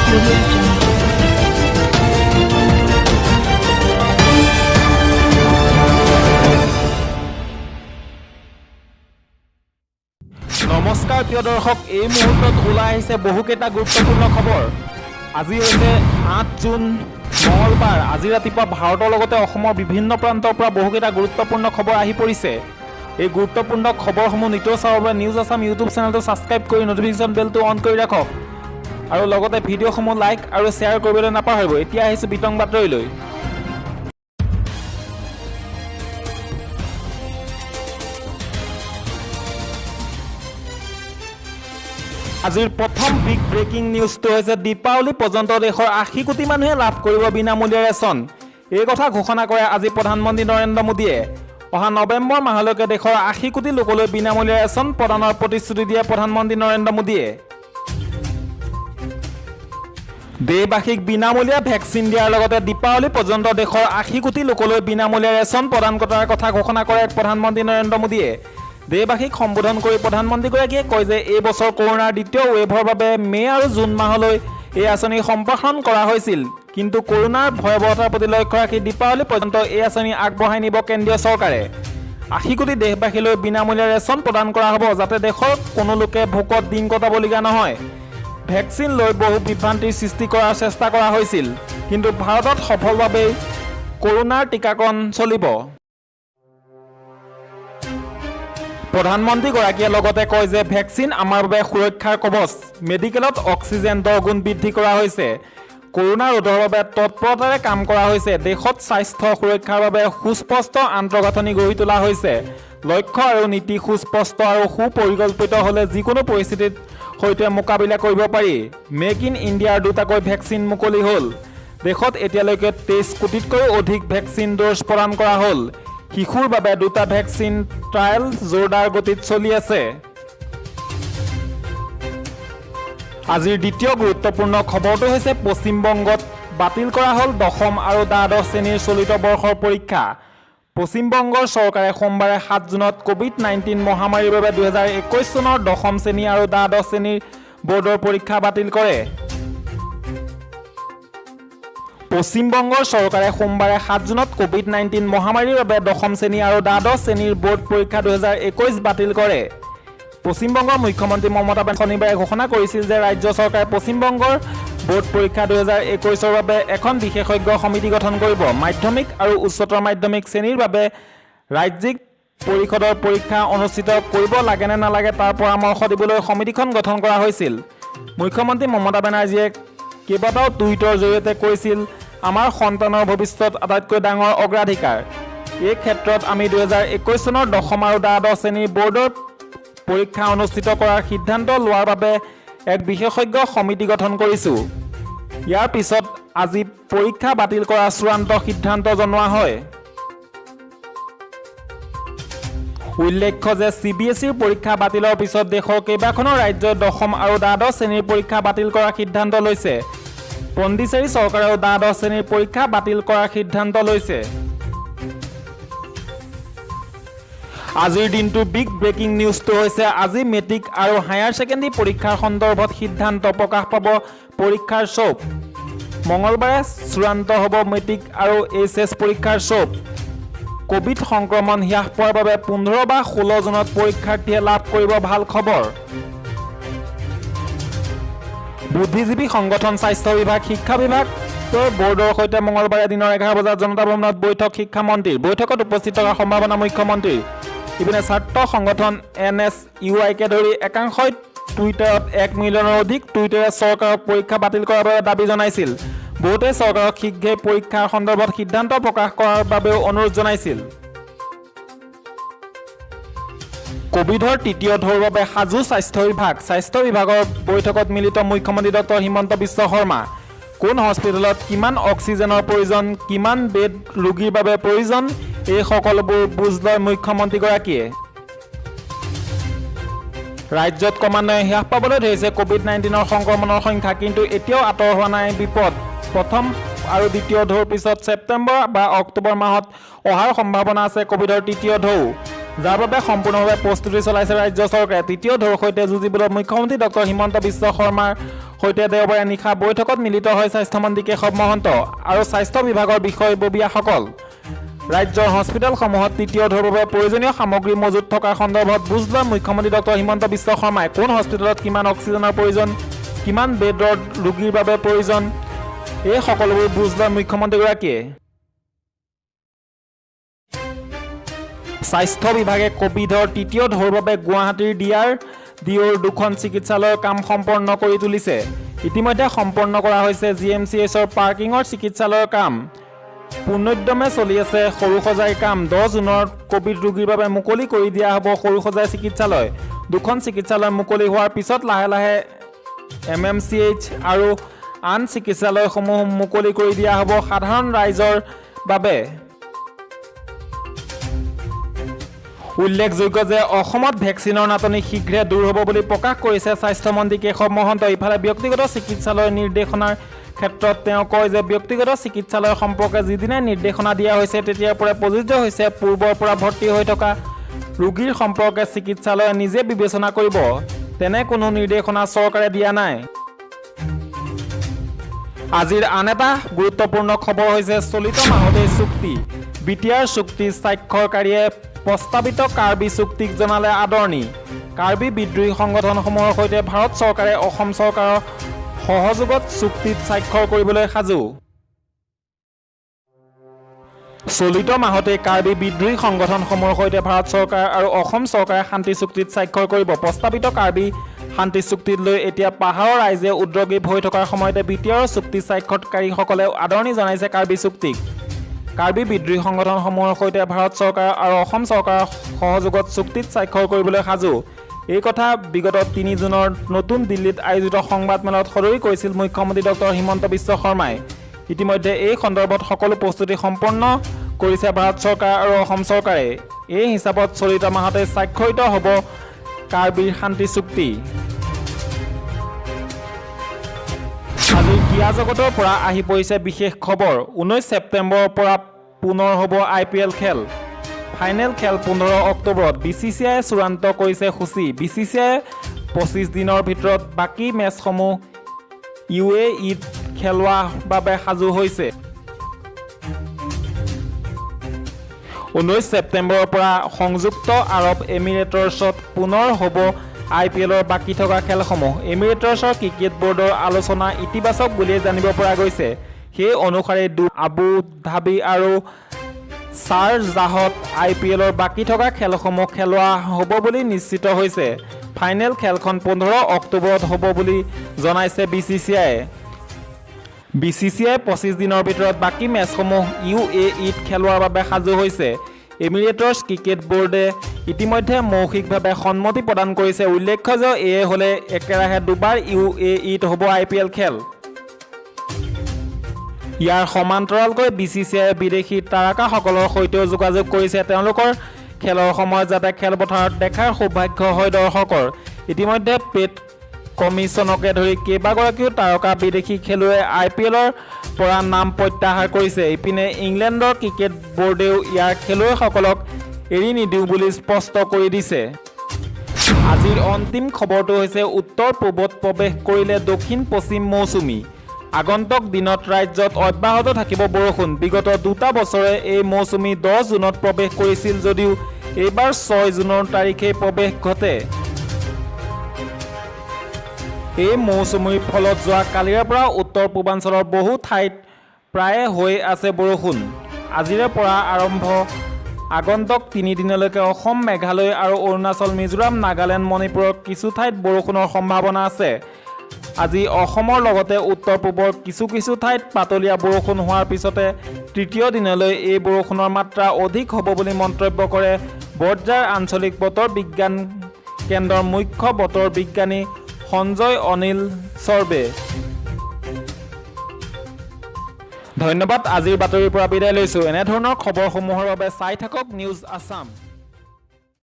নমস্কাৰ প্ৰিয় দৰ্শক, এই মুহূৰ্তত ওলাই আহিছে বহুকেইটা গুৰুত্বপূৰ্ণ খবৰ। আজি হৈছে 8 জুন মঙলবাৰ। আজি ৰাতিপুৱা ভাৰতৰ লগতে অসমৰ বিভিন্ন প্ৰান্তৰ পৰা বহুকেইটা গুৰুত্বপূৰ্ণ খবৰ আহি পৰিছে। এই গুৰুত্বপূৰ্ণ খবৰসমূহ নিতৌ চাবৰ বাবে নিউজ আছাম ইউটিউব চেনেলটো ছাবস্ক্ৰাইব কৰি নটিফিকেশ্যন বেলটো অন কৰি ৰাখক আৰু লগতে ভিডিঅ'সমূহ লাইক আৰু শ্বেয়াৰ কৰিবলৈ নাপাহৰিব। এতিয়া আহিছোঁ বিতং বাতৰিলৈ। আজিৰ প্ৰথম বিগ ব্ৰেকিং নিউজটো হৈছে দীপাৱলী পৰ্যন্ত দেশৰ 80 কোটি মানুহে লাভ কৰিব বিনামূলীয়া ৰেচন। এই কথা ঘোষণা কৰে আজি প্ৰধানমন্ত্ৰী নৰেন্দ্ৰ মোদীয়ে। অহা নৱেম্বৰ মাহলৈকে দেশৰ 80 কোটি লোকলৈ বিনামূলীয়া ৰেচন প্ৰদানৰ প্ৰতিশ্ৰুতি দিয়ে প্ৰধানমন্ত্ৰী নৰেন্দ্ৰ মোদীয়ে। দেশবাসীক বিনামূলীয়া ভেকচিন দিয়াৰ লগতে দীপাৱলী পৰ্যন্ত দেশৰ 80 কোটি লোকলৈ বিনামূলীয়া ৰেচন প্ৰদান কৰাৰ কথা ঘোষণা কৰে প্ৰধানমন্ত্ৰী নৰেন্দ্ৰ মোদীয়ে। দেশবাসীক সম্বোধন কৰি প্ৰধানমন্ত্ৰীগৰাকীয়ে কয় যে এই বছৰ কৰোনাৰ দ্বিতীয় ৱেভৰ বাবে মে' আৰু জুন মাহলৈ এই আঁচনি সম্প্ৰসাৰণ কৰা হৈছিল। কিন্তু কৰোনাৰ ভয়াৱহতাৰ প্ৰতি লক্ষ্য ৰাখি দীপাৱলী পৰ্যন্ত এই আঁচনি আগবঢ়াই নিব কেন্দ্ৰীয় চৰকাৰে। 80 কোটি দেশবাসীলৈ বিনামূলীয়া ৰেচন প্ৰদান কৰা হ'ব যাতে দেশৰ কোনো লোকে ভোকত দিন কটাবলগীয়া নহয়। ভেকচিন লৈ বহু বিভ্ৰান্তিৰ সৃষ্টি কৰাৰ চেষ্টা কৰা হৈছিল, কিন্তু ভাৰতত সফলভাৱেই কৰোনাৰ টীকাকৰণ চলিব। প্ৰধানমন্ত্ৰীগৰাকীয়ে লগতে কয় যে ভেকচিন আমাৰ বাবে সুৰক্ষাৰ কৱচ। মেডিকেলত অক্সিজেন 10 গুণ বৃদ্ধি কৰা হৈছে। কৰোনা ৰোধৰ বাবে তৎপৰতাৰে কাম কৰা হৈছে। দেশত স্বাস্থ্য সুৰক্ষাৰ বাবে সুস্পষ্ট আন্তঃগাঁথনি গঢ়ি তোলা হৈছে। লক্ষ্য আৰু নীতি সুস্পষ্ট আৰু সুপৰিকল্পিত হ'লে যিকোনো পৰিস্থিতিৰ সৈতে মোকাবিলা কৰিব পাৰি। মেক ইন ইণ্ডিয়াৰ 2টাকৈ ভেকচিন মুকলি হ'ল। দেশত এতিয়ালৈকে 23 কোটিতকৈও অধিক ভেকচিন ড'জ প্ৰদান কৰা হ'ল। শিশুৰ বাবে 2টা ভেকচিন ট্ৰায়েল জোৰদাৰ গতিত চলি আছে। আজিৰ দ্বিতীয় গুৰুত্বপূৰ্ণ খবৰটো হৈছে পশ্চিমবংগত বাতিল কৰা হ'ল 10ম আৰু দ্বাদশ শ্ৰেণীৰ চলিত বৰ্ষৰ পৰীক্ষা। পশ্চিমবংগৰ চৰকাৰে সোমবাৰে 7 জুনত কোভিড-19 মহামাৰীৰ বাবে 2021 চনৰ 10ম শ্ৰেণী আৰু দ্বাদশ শ্ৰেণীৰ বৰ্ডৰ পৰীক্ষা বাতিল কৰে। পশ্চিমবংগৰ চৰকাৰে সোমবাৰে 7 জুনত কোভিড-19 মহামাৰীৰ বাবে 10ম শ্ৰেণী আৰু দ্বাদশ শ্ৰেণীৰ বৰ্ড পৰীক্ষা 2021 বাতিল কৰে। পশ্চিমবংগৰ মুখ্যমন্ত্ৰী মমতা বেনাৰ্জীয়ে শনিবাৰে ঘোষণা কৰিছিল যে ৰাজ্য চৰকাৰে পশ্চিমবংগৰ বৰ্ড পৰীক্ষা 2021ৰ বাবে এখন বিশেষজ্ঞ সমিতি গঠন কৰিব। মাধ্যমিক আৰু উচ্চতৰ মাধ্যমিক শ্ৰেণীৰ বাবে ৰাজ্যিক পৰিষদৰ পৰীক্ষা অনুষ্ঠিত কৰিব লাগে নে নালাগে তাৰ পৰামৰ্শ দিবলৈ সমিতিখন গঠন কৰা হৈছিল। মুখ্যমন্ত্ৰী মমতা বেনাৰ্জীয়ে কেইবাটাও টুইটৰ জৰিয়তে কৈছিল, আমাৰ সন্তানৰ ভৱিষ্যত আটাইতকৈ ডাঙৰ অগ্ৰাধিকাৰ। এই ক্ষেত্ৰত আমি 2021 চনৰ 10ম আৰু দ্বাদশ শ্ৰেণীৰ বৰ্ডৰ পৰীক্ষা অনুষ্ঠিত কৰাৰ সিদ্ধান্ত লোৱাৰ বাবে এক বিশেষজ্ঞ সমিতি গঠন কৰিছোঁ। ইয়াৰ পিছত আজি পৰীক্ষা বাতিল কৰাৰ চূড়ান্ত সিদ্ধান্ত জনোৱা হয়। উল্লেখ্য যে CBSEৰ পৰীক্ষা বাতিলৰ পিছত দেশৰ কেইবাখনো ৰাজ্যই 10ম আৰু দ্বাদশ শ্ৰেণীৰ পৰীক্ষা বাতিল কৰাৰ সিদ্ধান্ত লৈছে। পণ্ডিচেৰী চৰকাৰেও দ্বাদশ শ্ৰেণীৰ পৰীক্ষা বাতিল কৰাৰ সিদ্ধান্ত লৈছে। আজিৰ দিনটোৰ বিগ ব্ৰেকিং নিউজটো হৈছে আজি মেট্ৰিক আৰু হায়াৰ ছেকেণ্ডেৰী পৰীক্ষাৰ সন্দৰ্ভত সিদ্ধান্ত প্ৰকাশ পাব পৰীক্ষাৰ স্বৰূপ। মঙলবাৰে চূড়ান্ত হ'ব মেট্ৰিক আৰু HS পৰীক্ষাৰ স্বৰূপ। কোভিড সংক্ৰমণ হ্ৰাস পোৱাৰ বাবে 15 বা 16 জুনত পৰীক্ষাৰ্থীয়ে লাভ কৰিব ভাল খবৰ। বুদ্ধিজীৱী সংগঠন, স্বাস্থ্য বিভাগ, শিক্ষা বিভাগৰ বৰ্ডৰ সৈতে মঙলবাৰে দিনৰ 11 বজাত জনতা ভৱনত বৈঠক শিক্ষামন্ত্ৰীৰ। বৈঠকত উপস্থিত থকাৰ সম্ভাৱনা মুখ্যমন্ত্ৰীৰ। ইপিনে ছাত্ৰ সংগঠন NSUIকে ধৰি একাংশই টুইটাৰত 1 মিলিয়নৰ অধিক টুইটেৰে চৰকাৰক পৰীক্ষা বাতিল কৰাৰ বাবে দাবী জনাইছিল। বহুতে চৰকাৰক শীঘ্ৰেই পৰীক্ষাৰ সন্দৰ্ভত সিদ্ধান্ত প্ৰকাশ কৰাৰ বাবেও অনুৰোধ জনাইছিল। কোভিডৰ তৃতীয় ঢৌৰ বাবে সাজু স্বাস্থ্য বিভাগ। স্বাস্থ্য বিভাগৰ বৈঠকত মিলিত মুখ্যমন্ত্ৰী ডক্টৰ হিমন্ত বিশ্ব শৰ্মা। কোন হস্পিটেলত কিমান অক্সিজেনৰ প্ৰয়োজন, কিমান বেড ৰোগীৰ বাবে প্ৰয়োজন, এই সকলোবোৰ বুজ লয় মুখ্যমন্ত্ৰীগৰাকীয়ে। ৰাজ্যত ক্ৰমান্বয়ে হ্ৰাস পাবলৈ ধৰিছে কোভিড-19ৰ সংক্ৰমণৰ সংখ্যা, কিন্তু এতিয়াও আঁতৰ হোৱা নাই বিপদ। প্ৰথম আৰু দ্বিতীয় ঢৌৰ পিছত ছেপ্টেম্বৰ বা অক্টোবৰ মাহত অহাৰ সম্ভাৱনা আছে কোভিডৰ তৃতীয় ঢৌ, যাৰ বাবে সম্পূৰ্ণভাৱে প্ৰস্তুতি চলাইছে ৰাজ্য চৰকাৰে। তৃতীয় ঢৌৰ সৈতে যুঁজিবলৈ মুখ্যমন্ত্ৰী ডক্টৰ হিমন্ত বিশ্ব শৰ্মাৰ সৈতে দেওবাৰে নিশা বৈঠকত মিলিত হয় স্বাস্থ্যমন্ত্ৰী কেশৱ মহন্ত আৰু স্বাস্থ্য বিভাগৰ বিষয়ববীয়াসকল। ৰাজ্যৰ হস্পিটেলসমূহত তৃতীয় ঢৌৰ বাবে প্ৰয়োজনীয় সামগ্ৰী মজুত থকাৰ সন্দৰ্ভত বুজ লয় মুখ্যমন্ত্ৰী ডক্টৰ হিমন্ত বিশ্ব শৰ্মাই। কোন হস্পিটেলত কিমান অক্সিজেনৰ প্ৰয়োজন, কিমান বেডৰ ৰোগীৰ বাবে প্ৰয়োজন, এই সকলোবোৰ বুজ লয় মুখ্যমন্ত্ৰীগৰাকীয়ে। স্বাস্থ্য বিভাগে কোভিডৰ তৃতীয় ঢৌৰ বাবে গুৱাহাটীৰ DRDOৰ 2খন চিকিৎসালয়ৰ কাম সম্পন্ন কৰি তুলিছে। ইতিমধ্যে সম্পন্ন কৰা হৈছে GMCHৰ পাৰ্কিঙৰ চিকিৎসালয়ৰ কাম। পূৰ্ণোদ্যমে চলি আছে সৰুসজাইৰ কাম। 10 জুনত কোভিড ৰোগীৰ বাবে মুকলি কৰি দিয়া হ'ব সৰুসজাই চিকিৎসালয়। 2খন চিকিৎসালয় মুকলি হোৱাৰ পিছত লাহে লাহে MMCH আৰু আন চিকিৎসালয়সমূহ মুকলি কৰি দিয়া হ'ব সাধাৰণ ৰাইজৰ বাবে। উল্লেখযোগ্য যে অসমত ভেকচিনৰ নাটনি শীঘ্ৰে দূৰ হ'ব বুলি প্ৰকাশ কৰিছে স্বাস্থ্যমন্ত্ৰী কেশৱ মহন্ত। ইফালে ব্যক্তিগত চিকিৎসালয়ৰ নিৰ্দেশনাৰ ক্ষেত্ৰত তেওঁ কয় যে ব্যক্তিগত চিকিৎসালয় সম্পৰ্কে যিদিনাই নিৰ্দেশনা দিয়া হৈছে তেতিয়াৰ পৰা প্ৰযোজ্য হৈছে পূৰ্বৰ পৰা ভৰ্তি হৈ থকা ৰোগীৰ সম্পৰ্কে চিকিৎসালয়ে নিজে বিবেচনা কৰিব। তেনে কোনো নিৰ্দেশনা চৰকাৰে দিয়া নাই। আজিৰ আন এটা গুৰুত্বপূৰ্ণ খবৰ হৈছে চলিত মাহতেই চুক্তি। BTR চুক্তি স্বাক্ষৰকাৰীয়ে প্ৰস্তাৱিত কাৰ্বি চুক্তিক জনালে আদৰণি। কাৰ্বি বিদ্ৰোহী সংগঠনসমূহৰ সৈতে ভাৰত চৰকাৰে অসম চৰকাৰৰ সহযোগত চুক্তিত স্বাক্ষৰ কৰিবলৈ সাজু। চলিত মাহতে কাৰ্বি বিদ্ৰোহী সংগঠনসমূহৰ সৈতে ভাৰত চৰকাৰ আৰু অসম চৰকাৰে শান্তি চুক্তিত স্বাক্ষৰ কৰিব। প্ৰস্তাৱিত কাৰ্বি শান্তি চুক্তিক লৈ এতিয়া পাহাৰৰ ৰাইজে উদ্যোগী হৈ থকাৰ সময়তে BTR চুক্তি স্বাক্ষৰকাৰীসকলে আদৰণি জনাইছে কাৰ্বি চুক্তিক। কাৰ্বি বিদ্ৰোহী সংগঠনসমূহৰ সৈতে ভাৰত চৰকাৰ আৰু অসম চৰকাৰৰ সহযোগত চুক্তিত স্বাক্ষৰ কৰিবলৈ সাজু। এই কথা বিগত 3 জুনৰ নতুন দিল্লীত আয়োজিত সংবাদমেলত সদৰি কৰিছিল মুখ্যমন্ত্ৰী ডক্টৰ হিমন্ত বিশ্ব শৰ্মাই। ইতিমধ্যে এই সন্দৰ্ভত সকলো প্ৰস্তুতি সম্পন্ন কৰিছে ভাৰত চৰকাৰ আৰু অসম চৰকাৰে। এই হিচাপত চলিত মাহতে স্বাক্ষৰিত হ'ব কাৰ্বিৰ শান্তি চুক্তি। আজিৰ ক্ৰীড়া জগতৰ পৰা আহি পৰিছে বিশেষ খবৰ। 19 ছেপ্টেম্বৰৰ পৰা পুনৰ হ'ব IPL খেল। ফাইনেল খেল 15 অক্টোবৰত। BCCIয়ে চূড়ান্ত কৰিছে সূচী। BCCIয়ে 25 দিনৰ ভিতৰত বাকী মেচসমূহ UAEত খেলোৱাৰ বাবে সাজু হৈছে। 19 ছেপ্টেম্বৰৰ পৰা সংযুক্ত আৰৱ এমিৰেটছত পুনৰ হ'ব IPLৰ বাকী থকা খেলসমূহ। এমিৰেটছৰ ক্ৰিকেট বৰ্ডৰ আলোচনা ইতিবাচক বুলিয়ে জানিব পৰা গৈছে। সেই অনুসাৰে আবু ধাবি আৰু শ্বাৰজাহত IPLৰ বাকী থকা খেলসমূহ খেলোৱা হ'ব বুলি নিশ্চিত হৈছে। ফাইনেল খেলখন 15 অক্টোবৰত হ'ব বুলি জনাইছে BCCIয়ে। BCCIয়ে 25 দিনৰ ভিতৰত বাকী মেচসমূহ UAEত খেলোৱাৰ বাবে সাজু হৈছে। এমিৰেটছ ক্ৰিকেট বৰ্ডে ইতিমধ্যে মৌখিকভাৱে সন্মতি প্ৰদান কৰিছে। উল্লেখ্য যে এয়ে হ'লে একেৰাহে দুবাৰ UAEত হ'ব IPL খেল। ইয়াৰ সমান্তৰালকৈ BCCIয়ে বিদেশী তাৰকাসকলৰ সৈতেও যোগাযোগ কৰিছে। তেওঁলোকৰ খেলৰ সময়ত যাতে খেলপথাৰত দেখাৰ সৌভাগ্য হয় দৰ্শকৰ। ইতিমধ্যে পেট কমিছনকে ধৰি কেইবাগৰাকীও তাৰকা বিদেশী খেলুৱৈ IPLৰ পৰা নাম প্ৰত্যাহাৰ কৰিছে। ইপিনে ইংলেণ্ডৰ ক্ৰিকেট বৰ্ডেও ইয়াৰ খেলুৱৈসকলক এৰি নিদিওঁ বুলি স্পষ্ট কৰি দিছে। আজিৰ অন্তিম খবৰটো হৈছে উত্তৰ পূবত প্ৰৱেশ কৰিলে দক্ষিণ পশ্চিম মৌচুমী। আগন্তুক দিনত ৰাজ্যত অব্যাহত থাকিব বৰষুণ। বিগত 2টা বছৰে এই মৌচুমী 10 জুনত প্ৰৱেশ কৰিছিল যদিও এইবাৰ 6 জুনৰ তাৰিখে প্ৰৱেশ ঘটে। এই মৌচুমীৰ ফলত যোৱা কালিৰে পৰা উত্তৰ পূৰ্বাঞ্চলৰ বহু ঠাইত প্ৰায়ে হৈ আছে বৰষুণ। আজিৰে পৰা আৰম্ভ আগন্তুক 3 দিনলৈকে অসম, মেঘালয় আৰু অৰুণাচল, মিজোৰাম, নাগালেণ্ড, মণিপুৰৰ কিছু ঠাইত বৰষুণৰ সম্ভাৱনা আছে। আজি অসমৰ লগতে উত্তৰ পূবৰ কিছু ঠাইত পাতলীয়া বৰষুণ হোৱাৰ পিছতে তৃতীয় দিনলৈ এই বৰষুণৰ মাত্ৰা অধিক হ'ব বুলি মন্তব্য কৰে বৰঝাৰ আঞ্চলিক বতৰ বিজ্ঞান কেন্দ্ৰৰ মুখ্য বতৰ বিজ্ঞানী সঞ্জয় অনিল চৰ্বে। ধন্যবাদ। আজিৰ বাতৰিৰ পৰা বিদায় লৈছোঁ। এনেধৰণৰ খবৰসমূহৰ বাবে চাই থাকক নিউজ আছাম।